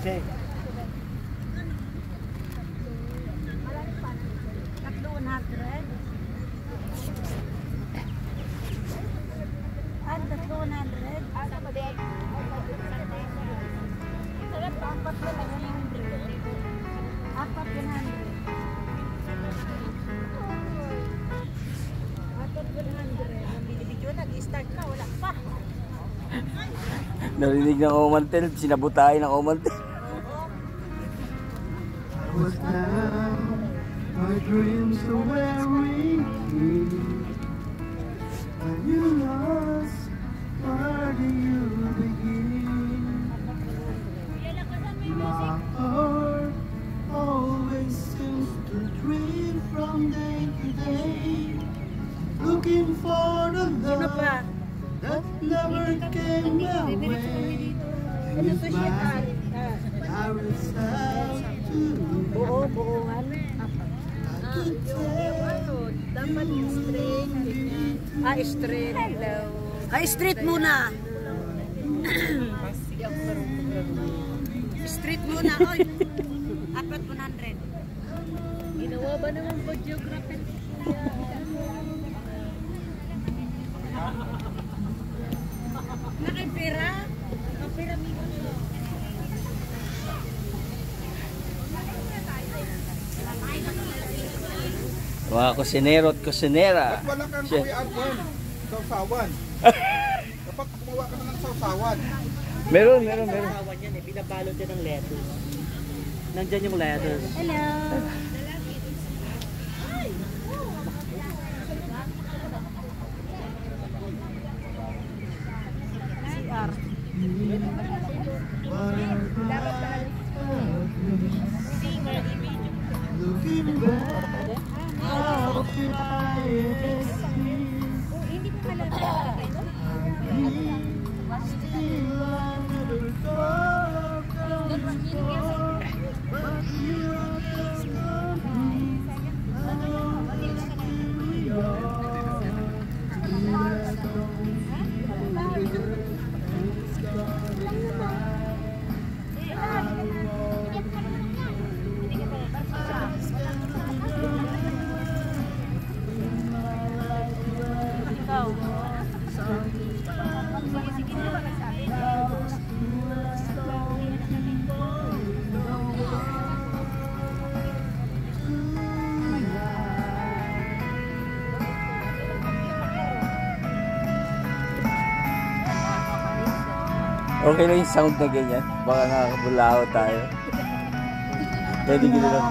check. Tatlo 100. At tatlo 100. Asa ba din? Apat na 100. Apat 100. Apat 100. Ang binibidyo nag-start na, wala pa. Narinig ng Omantel, sinabutahin ng Omantel. Was down, my dreams are wearing me. When you lost, where do you begin? My heart always seems to dream from day to day, looking for the love that never came my way. You smile, I was out to Buo-buuan. Dapat straight. Straight. Hello. Straight muna. Street muna, oy. Apat 100. Ginawa ba naman po geography? Nakipira? Nakipira mo. Mga kusinero at kusinera. Wala kang kuwian mo. Sausawan. Dapat gumawa ka na ng sausawan. Meron. Sausawan yan eh. Binabalot yan ng lettuce. Nandyan yung lettuce. Hello. CR. looking back, how can I explain? Hindi ko kalala. Still I never thought of before, but you are coming. Here we are. Let's go. It's gonna be fine. Okay lang yung sound na ganyan. Baka nakakabulaho tayo. Pwede gila lang.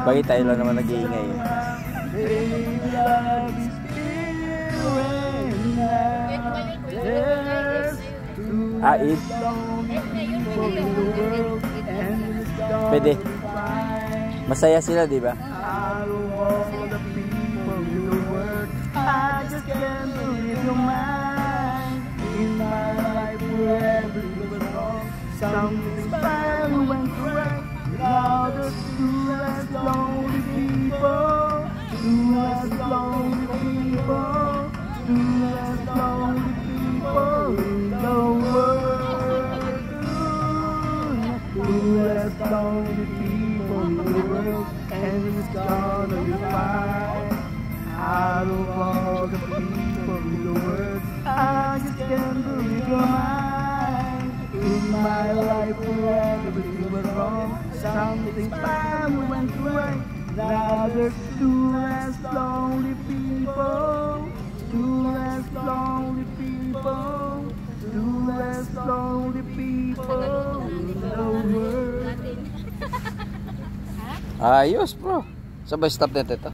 Bakit tayo lang naman nag-iingay. It. Pwede. Masaya sila, di ba? I just can't believe you're mine. In my life where everything was wrong, something bad went right. Now there's two less lonely people, two less lonely people, two less lonely people in the world. Two less lonely people in the world, and it's gonna be fine. Out of all the people in the world, I just can't believe you're mine. In my life where everything was wrong, something bad went right. Now there's two less lonely people, two less lonely people, two less lonely people in the world. Ayos bro. Sabay stop net ito.